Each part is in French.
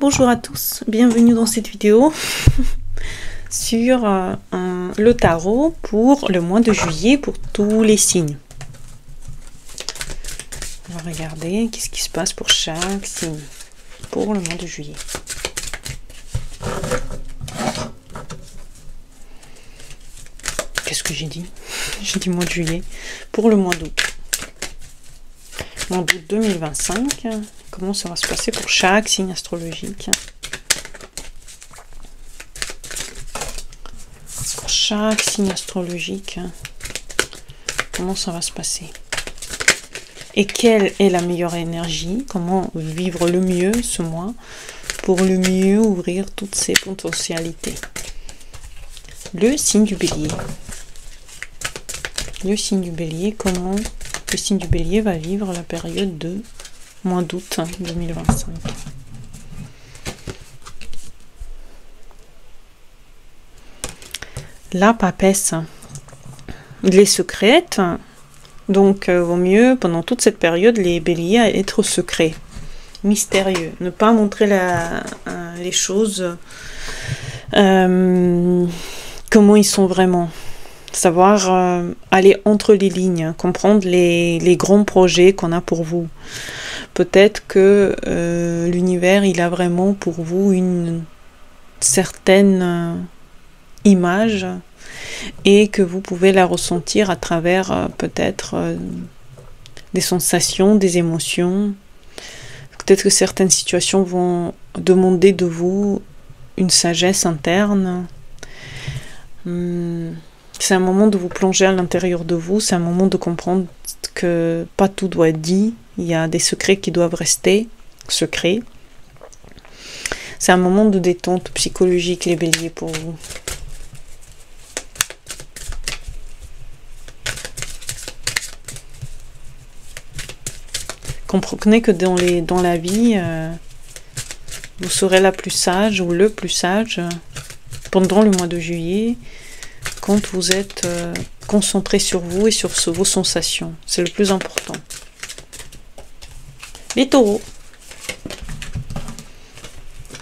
Bonjour à tous, bienvenue dans cette vidéo sur le tarot pour le mois de juillet pour tous les signes. On va regarder qu'est-ce qui se passe pour chaque signe pour le mois de juillet. Qu'est-ce que j'ai dit? J'ai dit mois de juillet. Pour le mois d'août. Mois d'août 2025. Comment ça va se passer pour chaque signe astrologique? Pour chaque signe astrologique, comment ça va se passer? Et quelle est la meilleure énergie? Comment vivre le mieux ce mois pour le mieux ouvrir toutes ses potentialités? Le signe du Bélier. Le signe du Bélier, comment le signe du Bélier va vivre la période de mois d'août 2025. La papesse, les secrètes, donc vaut mieux pendant toute cette période les béliers à être secrets, mystérieux, ne pas montrer les choses comment ils sont vraiment, savoir aller entre les lignes, comprendre les grands projets qu'on a pour vous. Peut-être que l'univers, il a vraiment pour vous une certaine image et que vous pouvez la ressentir à travers peut-être des sensations, des émotions. Peut-être que certaines situations vont demander de vous une sagesse interne. C'est un moment de vous plonger à l'intérieur de vous, c'est un moment de comprendre que pas tout doit être dit, il y a des secrets qui doivent rester secrets. C'est un moment de détente psychologique, les béliers, pour vous. Comprenez que dans la vie, vous serez la plus sage ou le plus sage pendant le mois de juillet, quand vous êtes concentré sur vous et sur vos sensations. C'est le plus important. Les taureaux.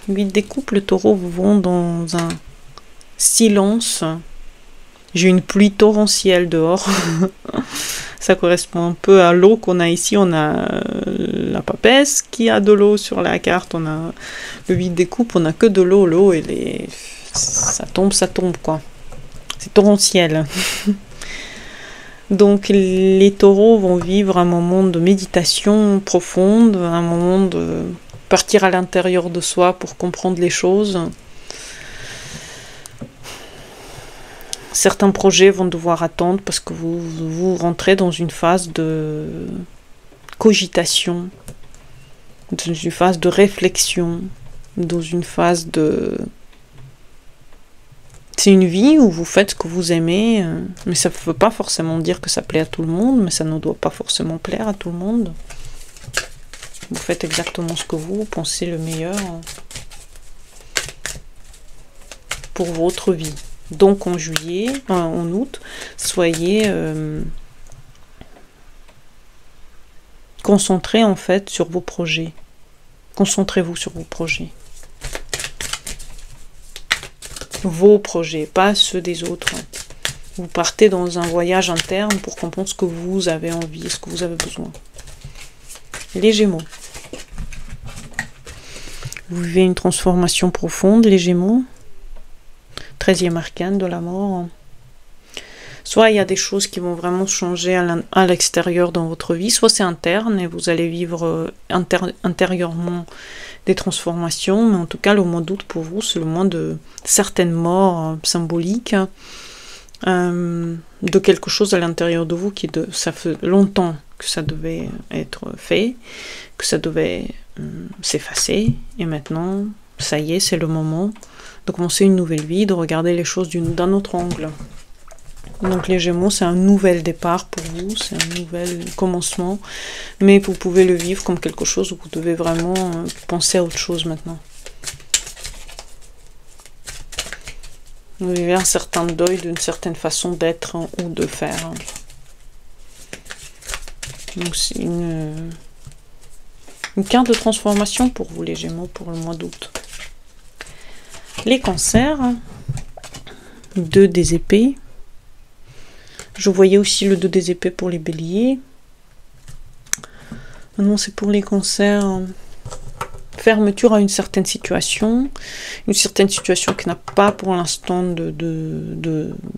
8 des coupes, le taureau vous vont dans un silence. J'ai une pluie torrentielle dehors. Ça correspond un peu à l'eau qu'on a ici. On a la papesse qui a de l'eau sur la carte. On a le 8 des coupes, on n'a que de l'eau. L'eau, ça tombe quoi. C'est torrentiel. Donc les taureaux vont vivre un moment de méditation profonde, un moment de partir à l'intérieur de soi pour comprendre les choses. Certains projets vont devoir attendre parce que vous rentrez dans une phase de cogitation, dans une phase de réflexion, dans une phase de... C'est une vie où vous faites ce que vous aimez, mais ça ne veut pas forcément dire que ça plaît à tout le monde, mais ça ne doit pas forcément plaire à tout le monde. Vous faites exactement ce que vous pensez le meilleur pour votre vie. Donc en août, soyez concentrés en fait sur vos projets. Concentrez-vous sur vos projets. Vos projets, pas ceux des autres. Vous partez dans un voyage interne pour comprendre ce que vous avez envie, ce que vous avez besoin. Les Gémeaux. Vous vivez une transformation profonde, les Gémeaux. 13e arcane de la mort. Soit il y a des choses qui vont vraiment changer à l'extérieur dans votre vie, soit c'est interne et vous allez vivre intérieurement des transformations, mais en tout cas le mois d'août pour vous c'est le mois de certaines morts symboliques, de quelque chose à l'intérieur de vous ça fait longtemps que ça devait être fait, que ça devait s'effacer, et maintenant ça y est, c'est le moment de commencer une nouvelle vie, de regarder les choses d'un autre angle. Donc les Gémeaux, c'est un nouvel départ pour vous, c'est un nouvel commencement, mais vous pouvez le vivre comme quelque chose où vous devez vraiment penser à autre chose maintenant. Vous vivez un certain deuil d'une certaine façon d'être ou de faire. Donc c'est une Une carte de transformation pour vous les Gémeaux pour le mois d'août. Les cancers, 2 des épées. Je voyais aussi le 2 des épées pour les béliers. Non, c'est pour les cancers. Fermeture à une certaine situation qui n'a pas pour l'instant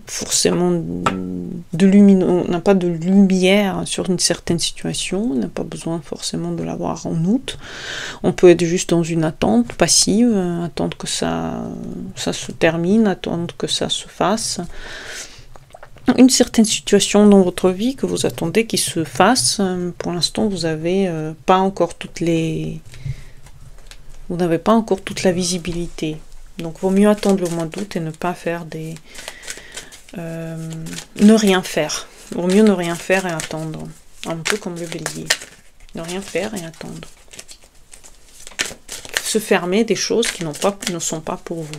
forcément de lumineux, n'a pas de lumière sur une certaine situation, on n'a pas besoin forcément de l'avoir en août. On peut être juste dans une attente passive, attendre que ça se termine, attendre que ça se fasse. Une certaine situation dans votre vie que vous attendez qu'il se fasse. Pour l'instant, vous n'avez pas encore toute la visibilité. Donc, vaut mieux attendre le mois d'août et ne pas faire ne rien faire. Vaut mieux ne rien faire et attendre. Un peu comme le bélier. Ne rien faire et attendre. Se fermer des choses qui ne sont pas pour vous.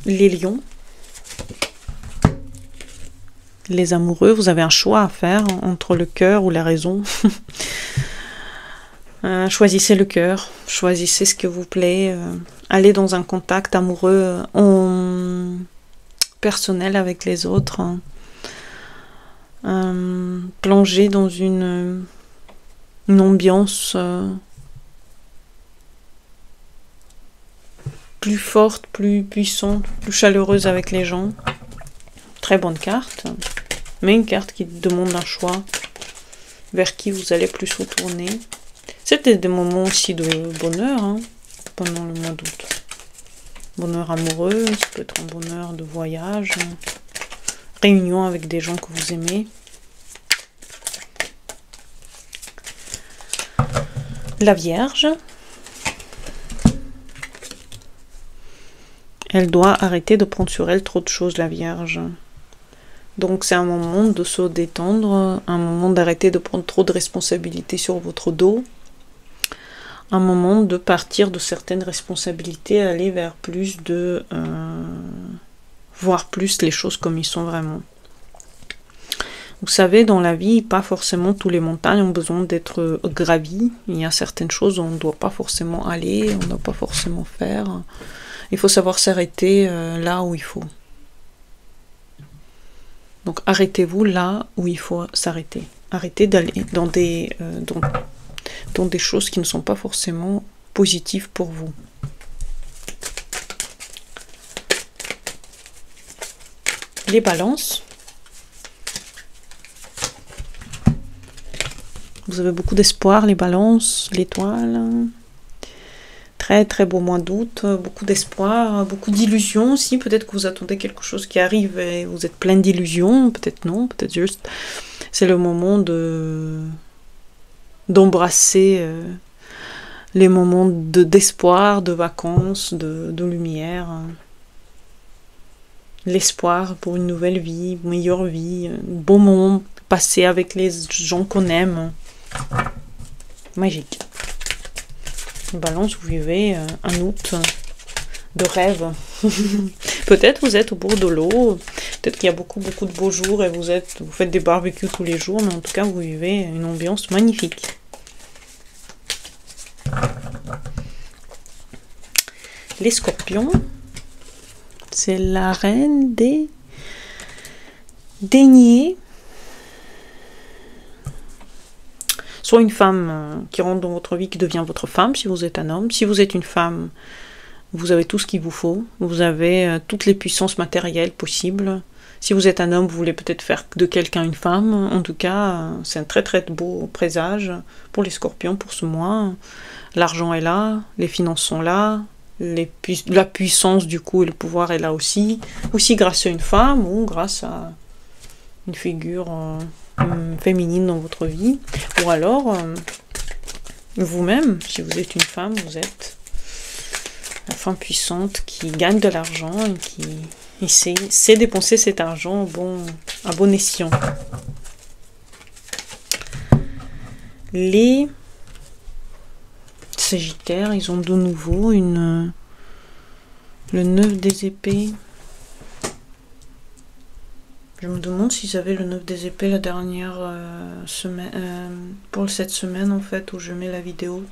Les lions. Les amoureux, vous avez un choix à faire entre le cœur ou la raison. Choisissez le cœur, choisissez ce qui vous plaît. Allez dans un contact amoureux personnel avec les autres. Plongez dans une ambiance plus forte, plus puissante, plus chaleureuse avec les gens. Très bonne carte, mais une carte qui demande un choix vers qui vous allez plus vous tourner. C'était des moments aussi de bonheur pendant le mois d'août. Bonheur amoureux, ça peut être un bonheur de voyage, réunion avec des gens que vous aimez. La Vierge. Elle doit arrêter de prendre sur elle trop de choses, la Vierge. Donc c'est un moment de se détendre, un moment d'arrêter de prendre trop de responsabilités sur votre dos, un moment de partir de certaines responsabilités, aller vers plus de... voir plus les choses comme ils sont vraiment. Vous savez, dans la vie, pas forcément tous les montagnes ont besoin d'être gravies. Il y a certaines choses où on ne doit pas forcément aller, on ne doit pas forcément faire. Il faut savoir s'arrêter là où il faut. Donc arrêtez-vous là où il faut s'arrêter. Arrêtez d'aller dans des choses qui ne sont pas forcément positives pour vous. Les balances. Vous avez beaucoup d'espoir, les balances, l'étoile. Très très beau mois d'août, beaucoup d'espoir, beaucoup d'illusions aussi. Peut-être que vous attendez quelque chose qui arrive et vous êtes plein d'illusions. Peut-être non, peut-être juste. C'est le moment d'embrasser les moments d'espoir, de vacances, de lumière. L'espoir pour une nouvelle vie, une meilleure vie, un bon moment passé avec les gens qu'on aime. Magique. Balance, vous vivez un août de rêve. Peut-être vous êtes au bord de l'eau, peut-être qu'il y a beaucoup de beaux jours et vous faites des barbecues tous les jours, mais en tout cas vous vivez une ambiance magnifique. Les scorpions, c'est la reine des deniers. Soit une femme qui rentre dans votre vie, qui devient votre femme, si vous êtes un homme. Si vous êtes une femme, vous avez tout ce qu'il vous faut. Vous avez toutes les puissances matérielles possibles. Si vous êtes un homme, vous voulez peut-être faire de quelqu'un une femme. En tout cas, c'est un très très beau présage pour les scorpions pour ce mois. L'argent est là, les finances sont là, la puissance du coup et le pouvoir est là aussi. Aussi grâce à une femme ou grâce à une figure... féminine dans votre vie, ou alors vous-même, si vous êtes une femme, vous êtes la femme puissante qui gagne de l'argent et qui sait dépenser cet argent à bon escient. Les Sagittaires, ils ont de nouveau le 9 des épées. Je me demande si j'avais le 9 des épées la dernière semaine, pour cette semaine en fait, où je mets la vidéo.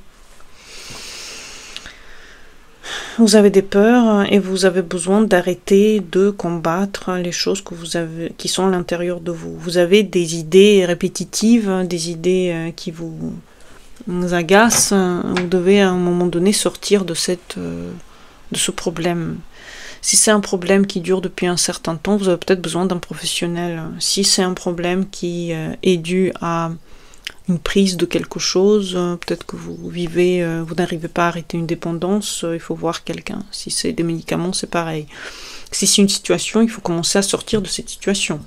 Vous avez des peurs et vous avez besoin d'arrêter de combattre les choses que vous avez, qui sont à l'intérieur de vous. Vous avez des idées répétitives, des idées qui vous agacent. Vous devez à un moment donné sortir de ce problème. Si c'est un problème qui dure depuis un certain temps, vous avez peut-être besoin d'un professionnel. Si c'est un problème qui est dû à une prise de quelque chose, peut-être que vous n'arrivez pas à arrêter une dépendance, il faut voir quelqu'un. Si c'est des médicaments, c'est pareil. Si c'est une situation, il faut commencer à sortir de cette situation.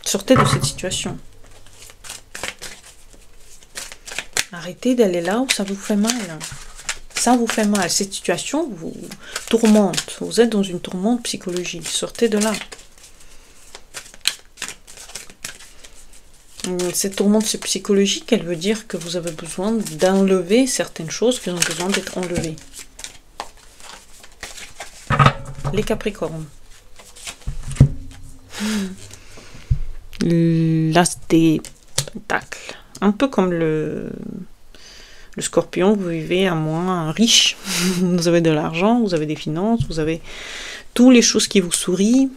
Sortez de cette situation. Arrêtez d'aller là où ça vous fait mal. Ça vous fait mal. Cette situation vous tourmente. Vous êtes dans une tourmente psychologique. Sortez de là. Cette tourmente psychologique, elle veut dire que vous avez besoin d'enlever certaines choses qui ont besoin d'être enlevées. Les Capricornes. L'as des pentacles. Un peu comme le Scorpion, vous vivez à moins riche. Vous avez de l'argent, vous avez des finances, vous avez toutes les choses qui vous sourient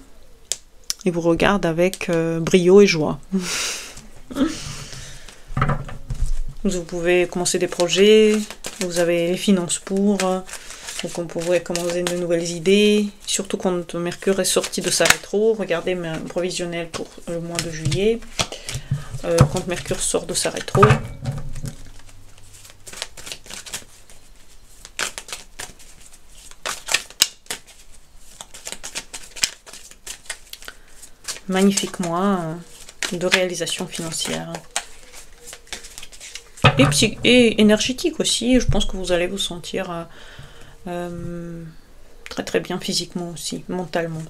et vous regardent avec brio et joie. Vous pouvez commencer des projets, vous avez les finances pour, donc on pourrait commencer de nouvelles idées, surtout quand Mercure est sorti de sa rétro. Regardez mes provisionnels pour le mois de juillet, quand Mercure sort de sa rétro. Magnifique mois de réalisation financière. Et énergétique aussi. Je pense que vous allez vous sentir très très bien physiquement aussi, mentalement.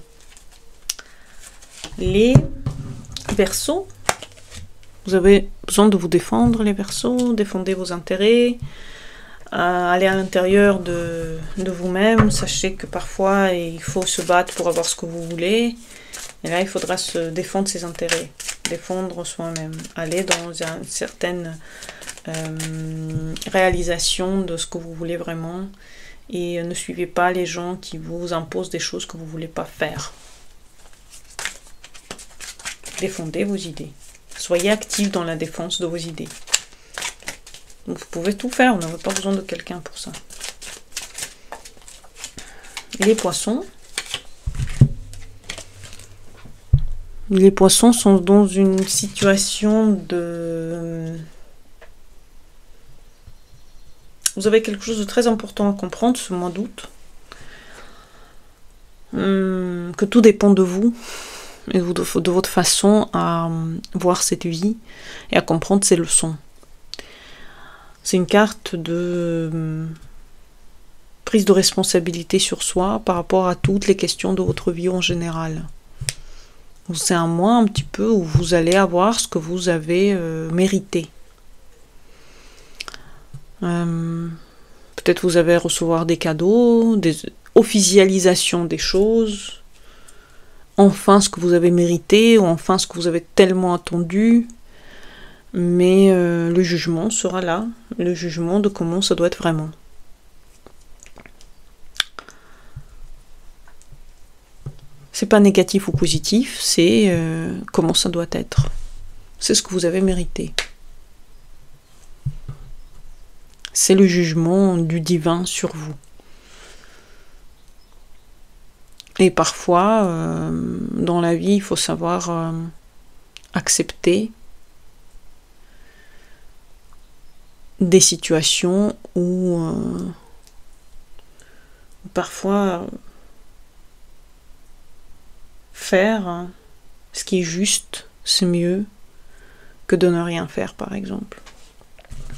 Les Verseaux. Vous avez besoin de vous défendre, les Verseaux. Défendez vos intérêts. Allez à l'intérieur de vous-même. Sachez que parfois il faut se battre pour avoir ce que vous voulez. Et là, il faudra se défendre ses intérêts, défendre soi-même, aller dans une certaine réalisation de ce que vous voulez vraiment et ne suivez pas les gens qui vous imposent des choses que vous ne voulez pas faire. Défendez vos idées. Soyez actifs dans la défense de vos idées. Donc, vous pouvez tout faire, on n'a pas besoin de quelqu'un pour ça. Les Poissons. Les Poissons sont dans une situation de... Vous avez quelque chose de très important à comprendre ce mois d'août. Que tout dépend de vous et de votre façon à voir cette vie et à comprendre ces leçons. C'est une carte de prise de responsabilité sur soi par rapport à toutes les questions de votre vie en général. C'est un mois un petit peu où vous allez avoir ce que vous avez mérité. Peut-être vous allez recevoir des cadeaux, des officialisations des choses, enfin ce que vous avez mérité, ou enfin ce que vous avez tellement attendu. Mais le jugement sera là, le jugement de comment ça doit être vraiment. C'est pas négatif ou positif, c'est comment ça doit être. C'est ce que vous avez mérité. C'est le jugement du divin sur vous. Et parfois, dans la vie, il faut savoir accepter des situations où parfois faire ce qui est juste, c'est mieux que de ne rien faire, par exemple.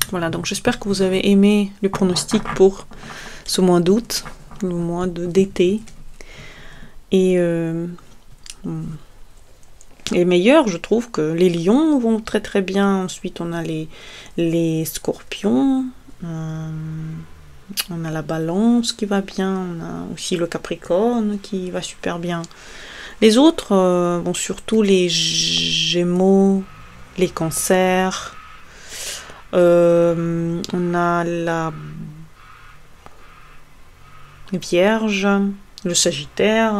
Voilà, donc j'espère que vous avez aimé le pronostic pour ce mois d'août, le mois d'été. Et les meilleurs, je trouve que les lions vont très très bien. Ensuite, on a les scorpions. On a la balance qui va bien. On a aussi le capricorne qui va super bien. Les autres, bon, surtout les Gémeaux, les Cancers, on a la Vierge, le Sagittaire,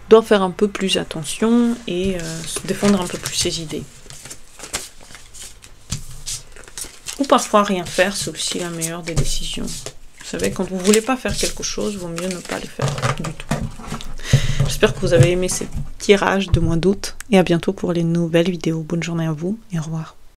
doit faire un peu plus attention et se défendre un peu plus ses idées. Ou parfois rien faire, c'est aussi la meilleure des décisions. Vous savez, quand vous ne voulez pas faire quelque chose, il vaut mieux ne pas le faire du tout. J'espère que vous avez aimé ces tirages de mois d'août et à bientôt pour les nouvelles vidéos. Bonne journée à vous et au revoir.